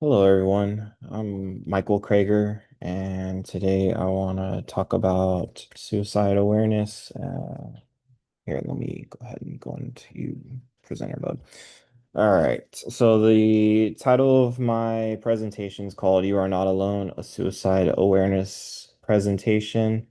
Hello, everyone. I'm Michael Krager, and today I want to talk about suicide awareness. Here, let me go ahead and go into presenter mode. All right. So, the title of my presentation is called You Are Not Alone, a Suicide Awareness Presentation.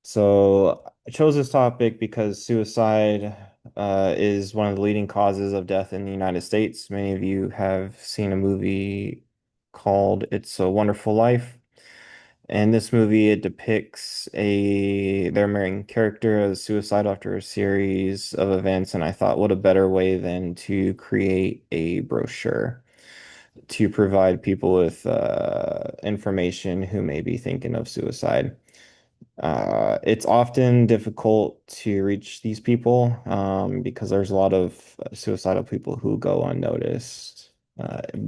So I chose this topic because suicide is one of the leading causes of death in the United States. Many of you have seen a movie called It's a Wonderful Life. In this movie, it depicts their main character as suicidal after a series of events, and I thought, what a better way than to create a brochure to provide people with information who may be thinking of suicide. It's often difficult to reach these people because there's a lot of suicidal people who go unnoticed,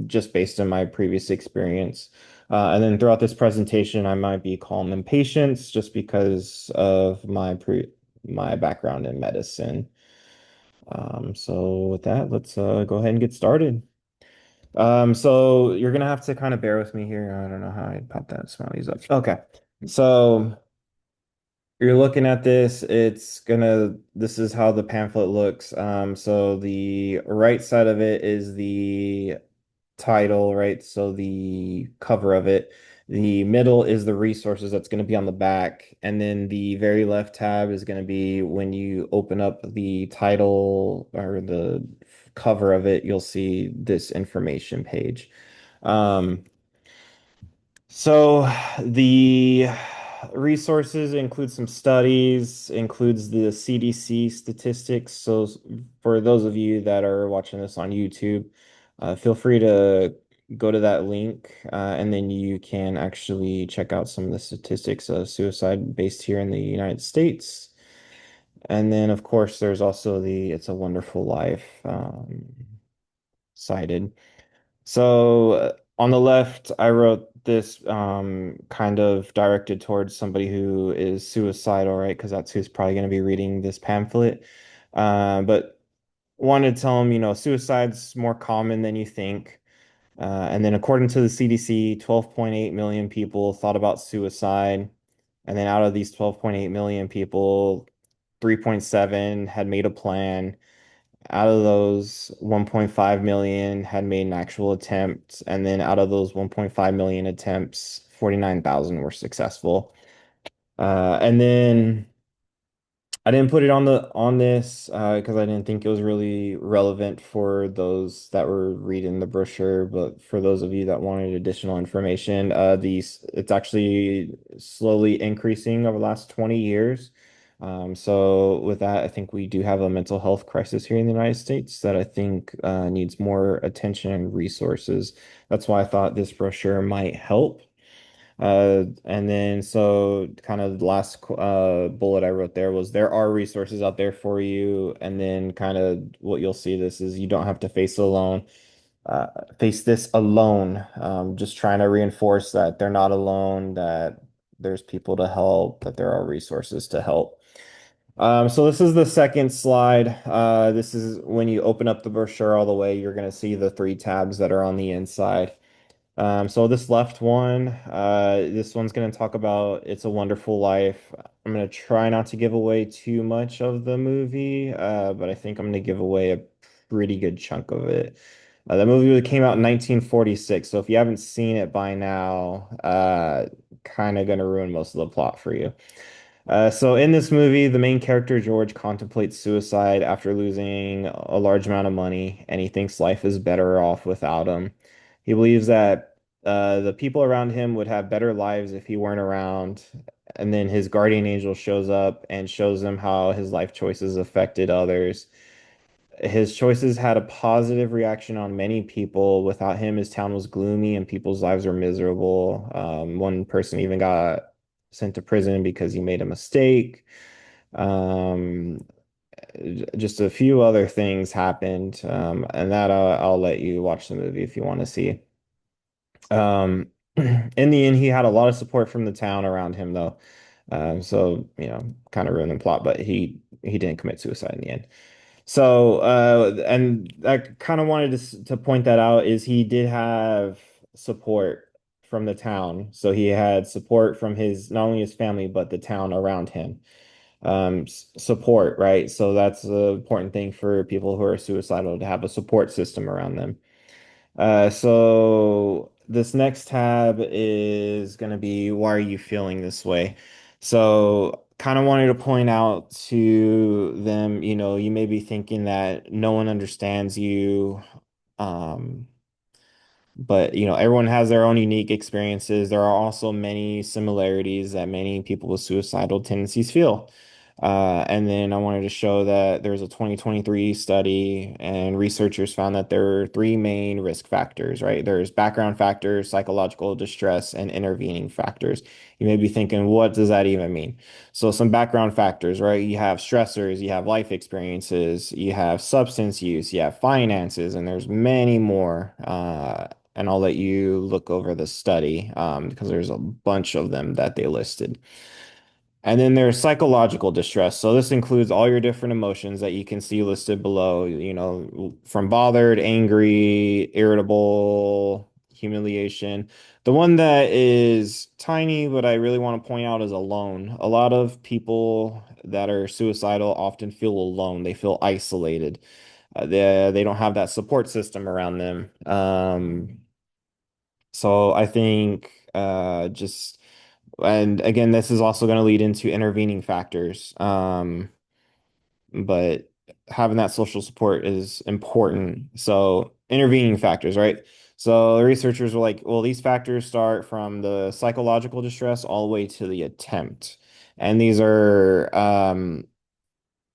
just based on my previous experience. And then throughout this presentation, I might be calling them patients just because of my background in medicine. So with that, let's go ahead and get started. So you're gonna have to kind of bear with me here. I don't know how I pop that smileys up. Okay. So you're looking at this, this is how the pamphlet looks. So the right side of it is the title, right? So the cover of it. The middle is the resources that's going to be on the back. And then the very left tab is going to be when you open up the title or the cover of it, you'll see this information page. Um, so the resources include some studies, includes the CDC statistics. So for those of you that are watching this on YouTube, feel free to go to that link, and then you can actually check out some of the statistics of suicide based here in the United States. And then, of course, there's also the It's a Wonderful Life cited. So on the left, I wrote this kind of directed towards somebody who is suicidal, right? Because that's who's probably going to be reading this pamphlet. But wanted to tell them, suicide's more common than you think. And then according to the CDC, 12.8 million people thought about suicide. And then out of these 12.8 million people, 3.7 had made a plan. Out of those, 1.5 million had made an actual attempt, and then out of those 1.5 million attempts, 49,000 were successful. And then I didn't put it on this because I didn't think it was really relevant for those that were reading the brochure, but for those of you that wanted additional information, it's actually slowly increasing over the last 20 years. So with that, I think we do have a mental health crisis here in the United States that I think needs more attention and resources. That's why I thought this brochure might help. And then so kind of the last bullet I wrote there was there are resources out there for you. And then kind of what you'll see this is you don't have to uh, face this alone. Just trying to reinforce that they're not alone, that there's people to help, that there are resources to help. So this is the second slide. This is when you open up the brochure all the way, you're going to see the three tabs that are on the inside. So this left one, this one's going to talk about It's a Wonderful Life. I'm going to try not to give away too much of the movie, but I think I'm going to give away a pretty good chunk of it. The movie came out in 1946, so if you haven't seen it by now, kind of going to ruin most of the plot for you. So in this movie, the main character George contemplates suicide after losing a large amount of money, and he thinks life is better off without him. He believes that the people around him would have better lives if he weren't around. And then his guardian angel shows up and shows him how his life choices affected others. His choices had a positive reaction on many people. Without him, his town was gloomy and people's lives were miserable. One person even got sent to prison because he made a mistake. Um, just a few other things happened, and that I'll let you watch the movie if you want to see. In the end, he had a lot of support from the town around him, though. So kind of ruined the plot, but he didn't commit suicide in the end. So, and I kind of wanted to point that out is he did have support from the town. So he had support from his not only his family but the town around him. Support, right? So that's the important thing for people who are suicidal to have a support system around them. So this next tab is going to be why are you feeling this way? So kind of wanted to point out to them, you may be thinking that no one understands you. Um, but everyone has their own unique experiences. There are also many similarities that many people with suicidal tendencies feel. And then I wanted to show that there's a 2023 study, and researchers found that there are three main risk factors, right? There's background factors, psychological distress, and intervening factors. You may be thinking, what does that even mean? So, some background factors, right? You have stressors, you have life experiences, you have substance use, you have finances, and there's many more. And I'll let you look over the study because there's a bunch of them that they listed. And then there's psychological distress. So this includes all your different emotions that you can see listed below, from bothered, angry, irritable, humiliation. The one that is tiny, but I really want to point out is alone. A lot of people that are suicidal often feel alone. They feel isolated. They don't have that support system around them. So I think just and again, this is also going to lead into intervening factors. But having that social support is important. So intervening factors, right? So the researchers were like, well, these factors start from the psychological distress all the way to the attempt. And these are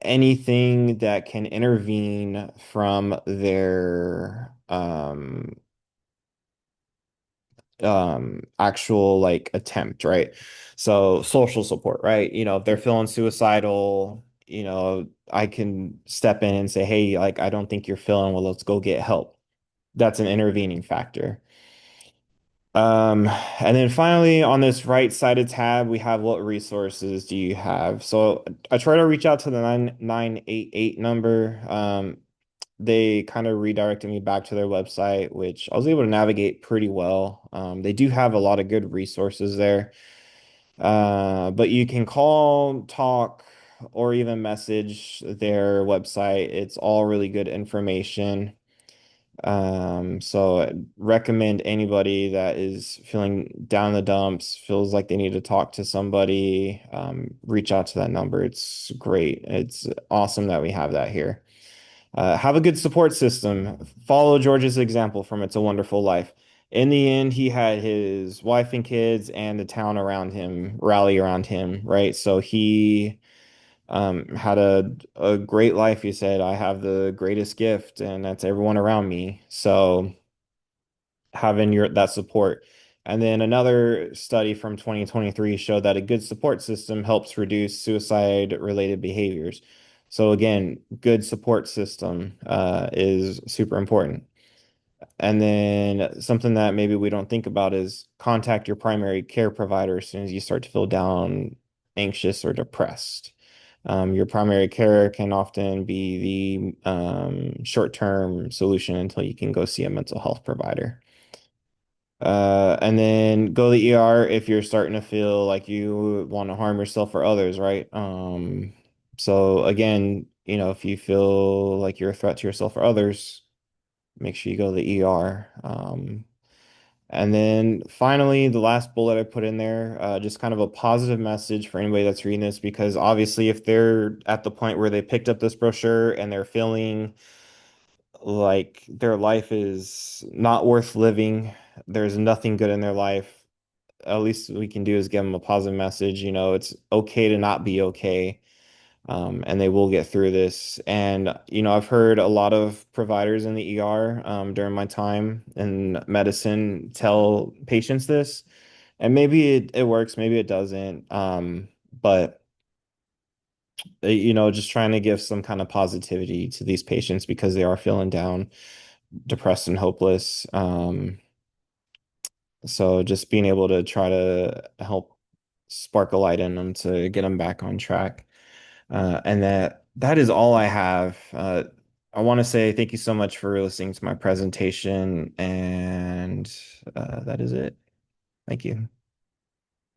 anything that can intervene from their actual like attempt, right? So social support, right? If they're feeling suicidal, I can step in and say, hey, like I don't think you're feeling well, let's go get help. That's an intervening factor. And then finally on this right-sided tab, we have what resources do you have? So I try to reach out to the 9988 number. They kind of redirected me back to their website, which I was able to navigate pretty well. They do have a lot of good resources there. But you can call, talk, or even message their website. It's all really good information. So I'd recommend anybody that is feeling down in the dumps, feels like they need to talk to somebody, reach out to that number. It's great. It's awesome that we have that here. Have a good support system. Follow George's example from It's a Wonderful Life. In the end, he had his wife and kids and the town around him rally around him, right? So he had a great life. He said, I have the greatest gift, and that's everyone around me. So having your that support. And then another study from 2023 showed that a good support system helps reduce suicide-related behaviors. So again, good support system is super important. And then something that maybe we don't think about is contact your primary care provider as soon as you start to feel down, anxious, or depressed. Your primary care can often be the short-term solution until you can go see a mental health provider. And then go to the ER if you're starting to feel like you want to harm yourself or others, right? So again, if you feel like you're a threat to yourself or others, make sure you go to the ER. And then finally, the last bullet I put in there, just kind of a positive message for anybody that's reading this, because obviously, if they're at the point where they picked up this brochure and they're feeling like their life is not worth living, there's nothing good in their life, at least we can do is give them a positive message. It's okay to not be okay. And they will get through this. And, I've heard a lot of providers in the ER during my time in medicine tell patients this. And maybe it works, maybe it doesn't. But, just trying to give some kind of positivity to these patients because they are feeling down, depressed, and hopeless. So just being able to try to help spark a light in them to get them back on track. And that is all I have. I want to say thank you so much for listening to my presentation, and that is it. Thank you.